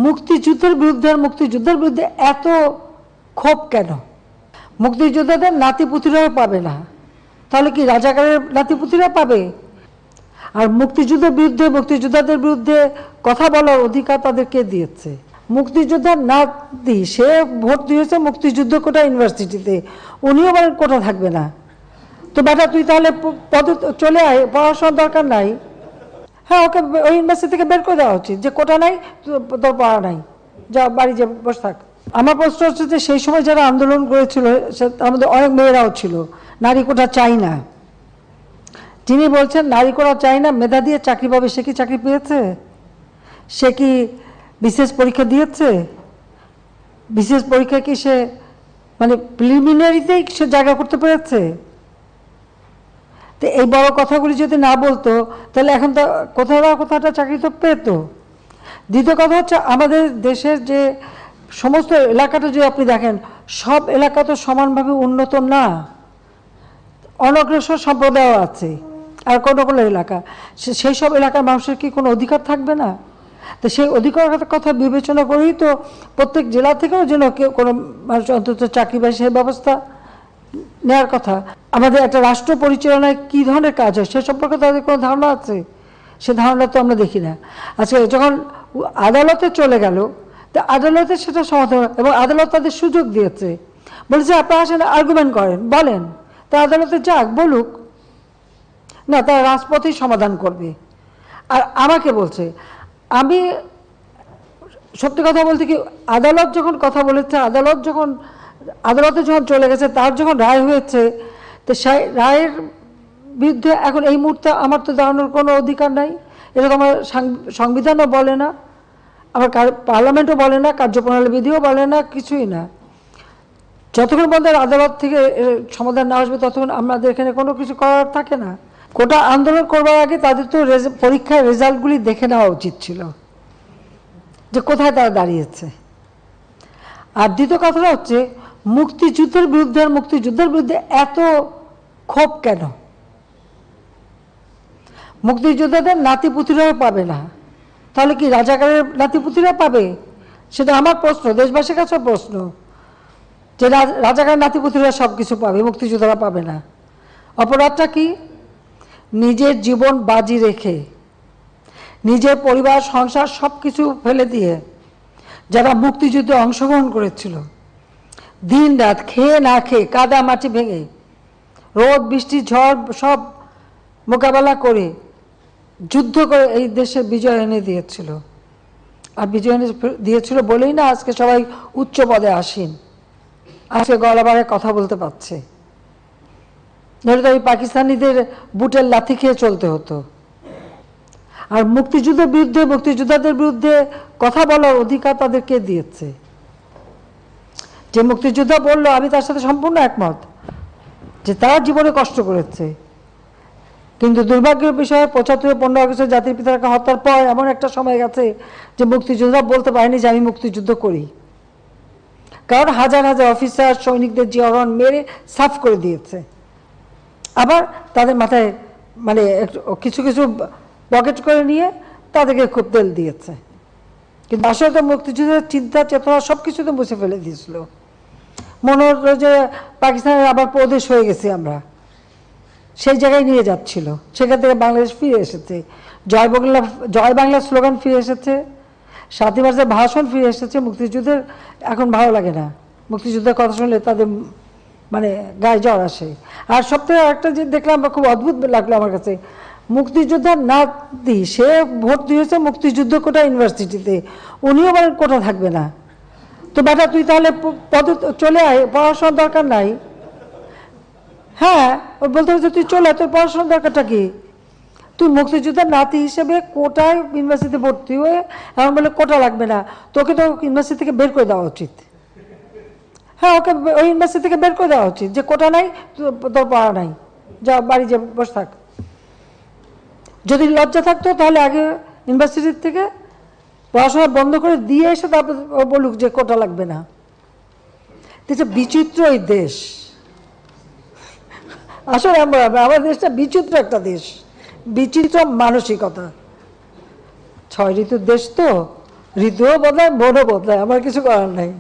মুক্তিযুদ্ধের বিরুদ্ধে আর মুক্তিযুদ্ধের বিরুদ্ধে এত ক্ষোভ কেন? মুক্তিযোদ্ধাদের নাতিপুতিরাও পাবে না, তাহলে কি রাজাকারের নাতিপুতিরা পাবে? আর মুক্তিযুদ্ধের বিরুদ্ধে মুক্তিযোদ্ধাদের বিরুদ্ধে কথা বলার অধিকার তাদেরকে দিয়েছে। মুক্তিযোদ্ধার নাতি সে ভোট দিয়েছে মুক্তিযুদ্ধ কোটা ইউনিভার্সিটিতে, উনিও বলেন কোটা থাকবে না। তো বেটা তুই তাহলে পদে চলে আয়, পড়াশোনার দরকার নাই। হ্যাঁ, ওকে ওই ইউনিভার্সিটি থেকে বের করে দেওয়া উচিত যে কোটা নাই, তোর পড়া নাই, যা বাড়ি যে বসে থাক। আমার প্রশ্ন হচ্ছে যে সেই সময় যারা আন্দোলন করেছিল তার মধ্যে অনেক মেয়েরাও ছিল, নারী কোটা চাই না। যিনি বলছেন নারী কোটা চাই না, মেধা দিয়ে চাকরি পাবে, সে কি চাকরি পেয়েছে? সে কি বিশেষ পরীক্ষা দিয়েছে? বিশেষ পরীক্ষা কি সে মানে প্রিলিমিনারিতেই সে জায়গা করতে পেরেছে? তো এই বড় কথাগুলি যদি না বলতো তাহলে এখন তো কোথাও না কোথাওটা চাকরি তো পেত। দ্বিতীয় কথা হচ্ছে আমাদের দেশের যে সমস্ত এলাকাটা যদি আপনি দেখেন, সব এলাকা তো সমানভাবে উন্নত না, অনগ্রসর সম্প্রদায় আছে। আর কোনো কোনো এলাকা, সেই সব এলাকার মানুষের কি কোনো অধিকার থাকবে না? তো সেই অধিকার কথা বিবেচনা করেই তো প্রত্যেক জেলা থেকেও যেন কেউ কোনো মানুষ অন্তত চাকরি পায় সেই ব্যবস্থা নেওয়ার কথা। আমাদের একটা রাষ্ট্র পরিচালনায় কী ধরনের কাজ হয় সে সম্পর্কে তাদের কোনো ধারণা আছে? সে ধারণা তো আমরা দেখি না। আচ্ছা, যখন আদালতে চলে গেল, তো আদালতে সেটা সমাধান, এবং আদালত তাদের সুযোগ দিয়েছে, বলেছে আপনারা আসেন আর্গুমেন্ট করেন, বলেন। তা আদালতে যাক, বলুক না, তারা রাজপথেই সমাধান করবে। আর আমাকে বলছে, আমি সত্যি কথা বলতে কি, আদালত যখন কথা বলেছে, আদালতে যখন চলে গেছে, তার যখন রায় হয়েছে, তো সেই রায়ের বিরুদ্ধে এখন এই মুহূর্তে আমার তো দাঁড়ানোর কোনো অধিকার নাই। এটা তো আমার সংবিধানও বলে না, আমার পার্লামেন্টও বলে না, কার্যপ্রণালী বিধিও বলে না, কিছুই না। যতক্ষণ পর্যন্ত আদালত থেকে সমাধান না আসবে ততক্ষণ আমাদের এখানে কোনো কিছু করার থাকে না। কোটা আন্দোলন করবার আগে তাদের তো পরীক্ষার রেজাল্টগুলি দেখে নেওয়া উচিত ছিল যে কোথায় তারা দাঁড়িয়েছে। আর দ্বিতীয় কথাটা হচ্ছে মুক্তিযুদ্ধের বিরুদ্ধে আর মুক্তিযুদ্ধের বিরুদ্ধে এত ক্ষোভ কেন? মুক্তিযোদ্ধাদের নাতিপুতিরাও পাবে না, তাহলে কি রাজাকারের নাতিপুতিরা পাবে? সেটা আমার প্রশ্ন, দেশবাসীর কাছে প্রশ্ন, যে রাজাকারের নাতিপুতিরা সব কিছু পাবে, মুক্তিযোদ্ধারা পাবে না। অপরাধটা কি? নিজের জীবন বাজি রেখে, নিজের পরিবার সংসার সব কিছু ফেলে দিয়ে যারা মুক্তিযুদ্ধে অংশগ্রহণ করেছিল, দিন রাত খেয়ে না খেয়ে, কাদা মাটি ভেঙে, রোদ বৃষ্টি ঝড় সব মোকাবেলা করে যুদ্ধ করে এই দেশে বিজয় এনে দিয়েছিল। আর বিজয় এনে দিয়েছিল বলেই না আজকে সবাই উচ্চ পদে আসীন, আজকে গলাবারে কথা বলতে পারছে। ধরে তো পাকিস্তানিদের বুটের লাথি খেয়ে চলতে হতো। আর মুক্তিযুদ্ধের বিরুদ্ধে মুক্তিযোদ্ধাদের বিরুদ্ধে কথা বলার অধিকার তাদেরকে দিয়েছে। যে মুক্তিযোদ্ধা বললো, আমি তার সাথে সম্পূর্ণ একমত যে তারা জীবনে কষ্ট করেছে, কিন্তু দুর্ভাগ্যের বিষয় ৭৫-১৫ আগস্টের জাতির পিতাকে হত্যার পর এমন একটা সময় গেছে যে মুক্তিযোদ্ধা বলতে পারেনি যে আমি মুক্তিযুদ্ধ করি, কারণ হাজার হাজার অফিসার সৈনিকদের জিয়ারন মেরে সাফ করে দিয়েছে। আবার তাদের মাথায় মানে কিছু কিছু পকেট করে নিয়ে তাদেরকে খুব তেল দিয়েছে, কিন্তু আসলে তো মুক্তিযুদ্ধের চিন্তা চেতনা সব কিছু তো মুছে ফেলে দিয়েছিল। মনে হলো যে পাকিস্তানের আবার প্রদেশ হয়ে গেছি আমরা, সেই জায়গায় নিয়ে যাচ্ছিল। সেখান থেকে বাংলাদেশ ফিরে এসেছে, জয় বাংলা স্লোগান ফিরে এসেছে, ৭ই মার্চের ভাষণ ফিরে এসেছে। মুক্তিযুদ্ধের এখন ভালো লাগে না, মুক্তিযুদ্ধের কথা শুনলে তাদের মানে গায়ে জ্বর আসে। আর সবথেকে একটা যে দেখলাম খুব অদ্ভুত লাগলো আমার কাছে, মুক্তিযোদ্ধার নাতি সে ভোট দিয়েছে মুক্তিযুদ্ধ কোটা ইউনিভার্সিটিতে, উনিও বলেন কোটা থাকবে না। তো বেটা তুই তাহলে পদে চলে আয়, পড়াশোনার দরকার নাই। হ্যাঁ, বলতে হচ্ছে তুই চলে আয়, তোর পড়াশোনার দরকারটা কি? তুই মুক্তিযোদ্ধার নাতি হিসেবে কোটায় ইউনিভার্সিটিতে ভর্তি হয়ে এমন বলে কোটা লাগবে না, তোকে তো ইউনিভার্সিটি থেকে বের করে দেওয়া উচিত। হ্যাঁ, ওকে ওই ইউনিভার্সিটি থেকে বের করে দেওয়া উচিত যে কোটা নাই, তোর পড়া নাই, যা বাড়ি যে বসে থাক। যদি লজ্জা থাকতো তাহলে আগে ইউনিভার্সিটির থেকে পড়াশোনা বন্ধ করে দিয়ে এসে তারপর বলুক যে কোটা লাগবে না। বিচিত্র এই দেশ, আসলে আমাদের দেশটা বিচিত্র একটা দেশ, বিচিত্র মানসিকতা। ৬ ঋতুর দেশ তো, ঋতুও বদলায়, মনও বদলায়, আমার কিছু করার নাই।